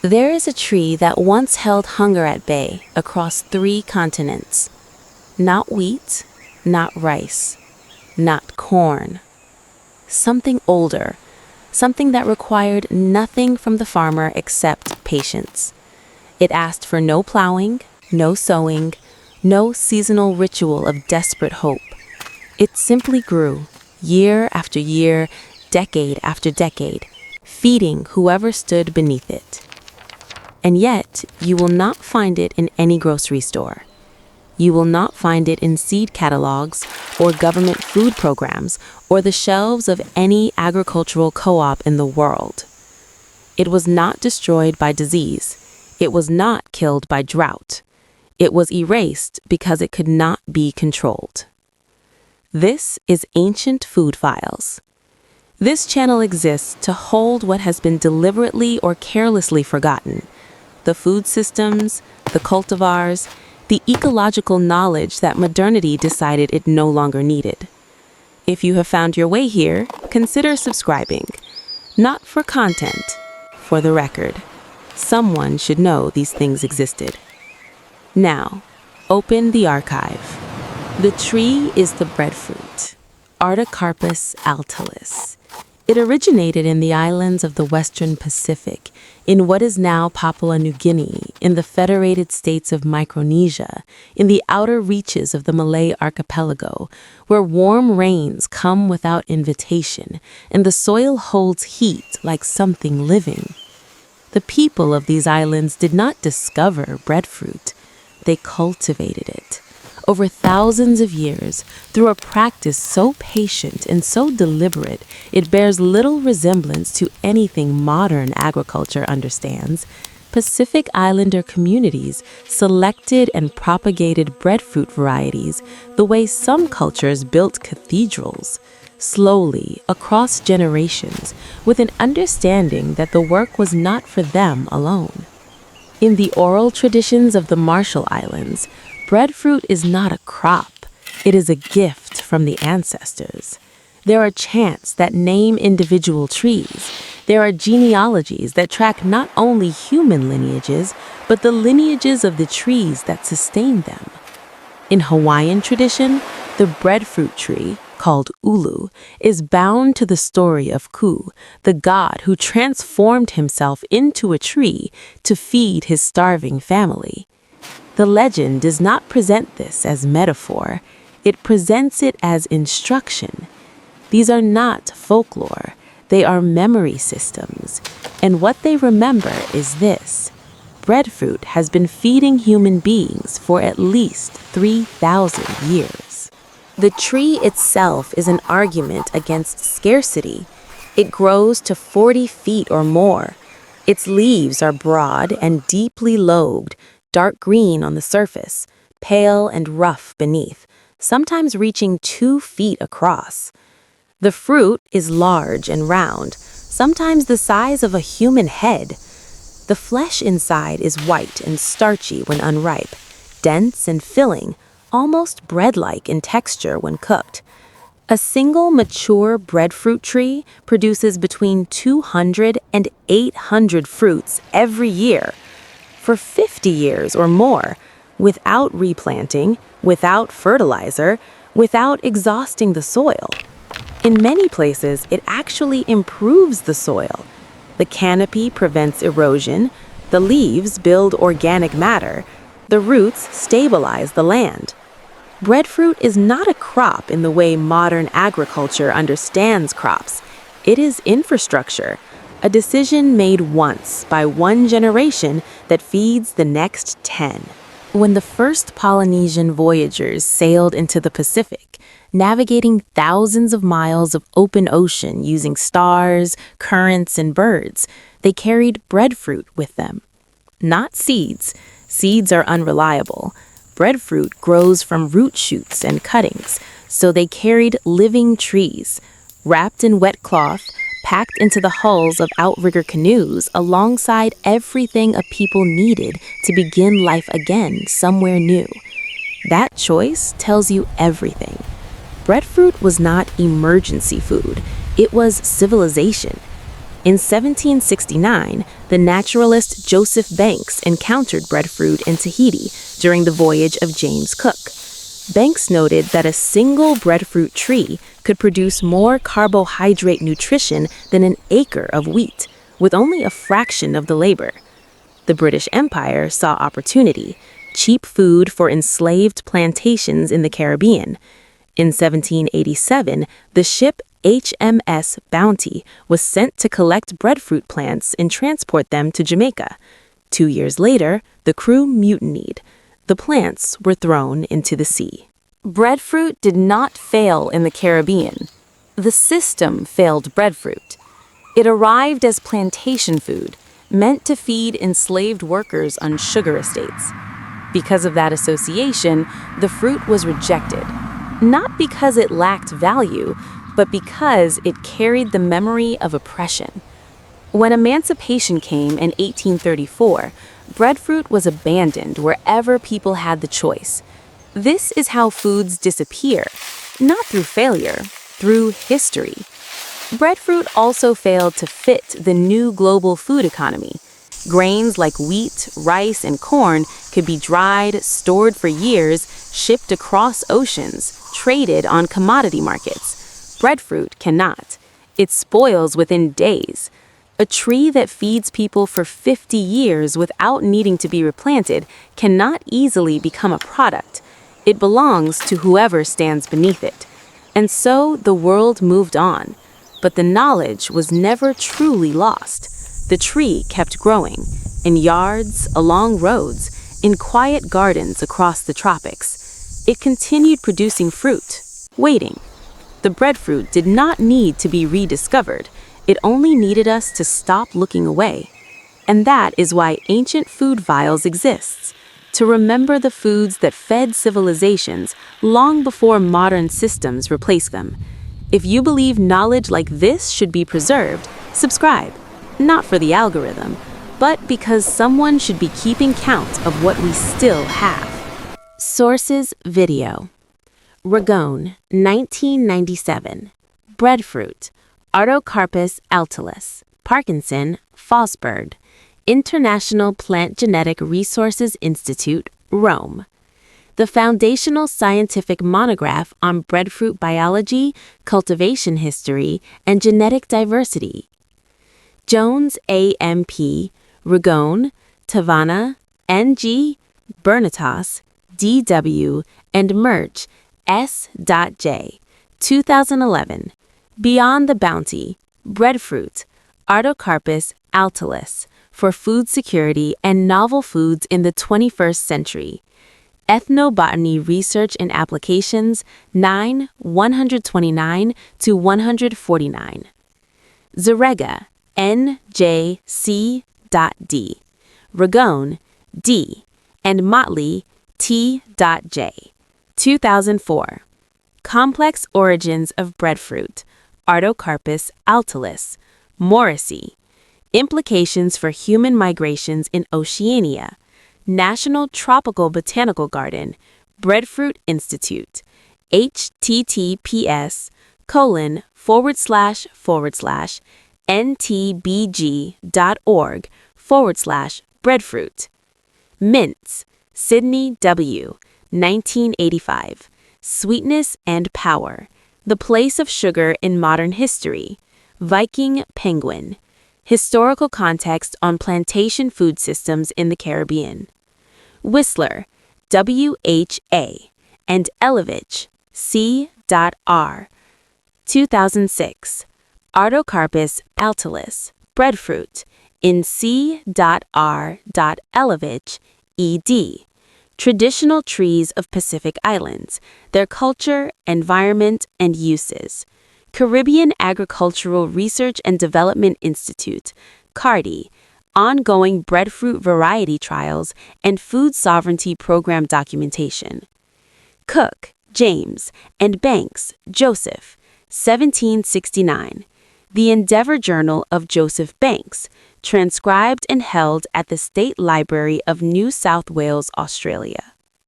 There is a tree that once held hunger at bay across 3 continents. Not wheat, not rice, not corn. Something older, something that required nothing from the farmer except patience. It asked for no plowing, no sowing, no seasonal ritual of desperate hope. It simply grew, year after year, decade after decade, feeding whoever stood beneath it. And yet, you will not find it in any grocery store. You will not find it in seed catalogs or government food programs or the shelves of any agricultural co-op in the world. It was not destroyed by disease. It was not killed by drought. It was erased because it could not be controlled. This is Ancient Food Files. This channel exists to hold what has been deliberately or carelessly forgotten. The food systems, the cultivars, the ecological knowledge that modernity decided it no longer needed. If you have found your way here, consider subscribing. Not for content, for the record. Someone should know these things existed. Now, open the archive. The tree is the breadfruit, Artocarpus altilis. It originated in the islands of the Western Pacific, in what is now Papua New Guinea, in the Federated States of Micronesia, in the outer reaches of the Malay archipelago, where warm rains come without invitation, and the soil holds heat like something living. The people of these islands did not discover breadfruit. They cultivated it. Over thousands of years, through a practice so patient and so deliberate, it bears little resemblance to anything modern agriculture understands. Pacific Islander communities selected and propagated breadfruit varieties the way some cultures built cathedrals, slowly, across generations, with an understanding that the work was not for them alone. In the oral traditions of the Marshall Islands, breadfruit is not a crop, it is a gift from the ancestors. There are chants that name individual trees. There are genealogies that track not only human lineages, but the lineages of the trees that sustain them. In Hawaiian tradition, the breadfruit tree, called ulu, is bound to the story of Ku, the god who transformed himself into a tree to feed his starving family. The legend does not present this as metaphor, it presents it as instruction. These are not folklore, they are memory systems, and what they remember is this: breadfruit has been feeding human beings for at least 3,000 years. The tree itself is an argument against scarcity. It grows to 40 feet or more. Its leaves are broad and deeply lobed, dark green on the surface, pale and rough beneath, sometimes reaching 2 feet across. The fruit is large and round, sometimes the size of a human head. The flesh inside is white and starchy when unripe, dense and filling, almost bread-like in texture when cooked. A single mature breadfruit tree produces between 200 and 800 fruits every year, for 50 years or more, without replanting, without fertilizer, without exhausting the soil. In many places, it actually improves the soil. The canopy prevents erosion, the leaves build organic matter, the roots stabilize the land. Breadfruit is not a crop in the way modern agriculture understands crops. It is infrastructure, a decision made once by one generation that feeds the next 10. When the first Polynesian voyagers sailed into the Pacific, navigating thousands of miles of open ocean using stars, currents, and birds, they carried breadfruit with them. Not seeds. Seeds are unreliable. Breadfruit grows from root shoots and cuttings, so they carried living trees, wrapped in wet cloth, packed into the hulls of outrigger canoes alongside everything a people needed to begin life again somewhere new. That choice tells you everything. Breadfruit was not emergency food, it was civilization. In 1769, the naturalist Joseph Banks encountered breadfruit in Tahiti during the voyage of James Cook. Banks noted that a single breadfruit tree could produce more carbohydrate nutrition than an acre of wheat, with only a fraction of the labor. The British Empire saw opportunity, cheap food for enslaved plantations in the Caribbean. In 1787, the ship HMS Bounty was sent to collect breadfruit plants and transport them to Jamaica. 2 years later, the crew mutinied. The plants were thrown into the sea. Breadfruit did not fail in the Caribbean. The system failed breadfruit. It arrived as plantation food, meant to feed enslaved workers on sugar estates. Because of that association, the fruit was rejected, not because it lacked value, but because it carried the memory of oppression. When emancipation came in 1834, breadfruit was abandoned wherever people had the choice. This is how foods disappear, not through failure, through history. Breadfruit also failed to fit the new global food economy. Grains like wheat, rice, and corn could be dried, stored for years, shipped across oceans, traded on commodity markets. Breadfruit cannot. It spoils within days. A tree that feeds people for 50 years without needing to be replanted cannot easily become a product. It belongs to whoever stands beneath it. And so the world moved on. But the knowledge was never truly lost. The tree kept growing, in yards, along roads, in quiet gardens across the tropics. It continued producing fruit, waiting. The breadfruit did not need to be rediscovered. It only needed us to stop looking away. And that is why ancient food vials exists, to remember the foods that fed civilizations long before modern systems replaced them. If you believe knowledge like this should be preserved, subscribe, not for the algorithm, but because someone should be keeping count of what we still have. Sources video. Ragone, 1997. Breadfruit. Artocarpus altilis, Parkinson, Fosberg, International Plant Genetic Resources Institute, Rome. The foundational scientific monograph on breadfruit biology, cultivation history, and genetic diversity. Jones, A.M.P., Ragone, Tavanna, N.G., Bernatas, D.W., and Murch, S.J., 2011. Beyond the Bounty, Breadfruit, Artocarpus altilis, for Food Security and Novel Foods in the 21st Century. Ethnobotany Research and Applications, 9, 129-149. Zarega, N.J.C. D. Ragone, D. and Motley, T.J. 2004. Complex Origins of Breadfruit, Artocarpus altilis, Morrissey. Implications for Human Migrations in Oceania. National Tropical Botanical Garden, Breadfruit Institute. https://ntbg.org/breadfruit. Mintz, Sidney W., 1985. Sweetness and Power. The Place of Sugar in Modern History. Viking Penguin. Historical Context on Plantation Food Systems in the Caribbean. Whistler, W.H.A., and Elevich, C.R. 2006. Artocarpus altilis, Breadfruit, in C.R.Elevich, ed. Traditional Trees of Pacific Islands, Their Culture, Environment, and Uses. Caribbean Agricultural Research and Development Institute, CARDI, Ongoing Breadfruit Variety Trials and Food Sovereignty Program Documentation. Cook, James, and Banks, Joseph, 1769. The Endeavour Journal of Joseph Banks, transcribed and held at the State Library of New South Wales, Australia.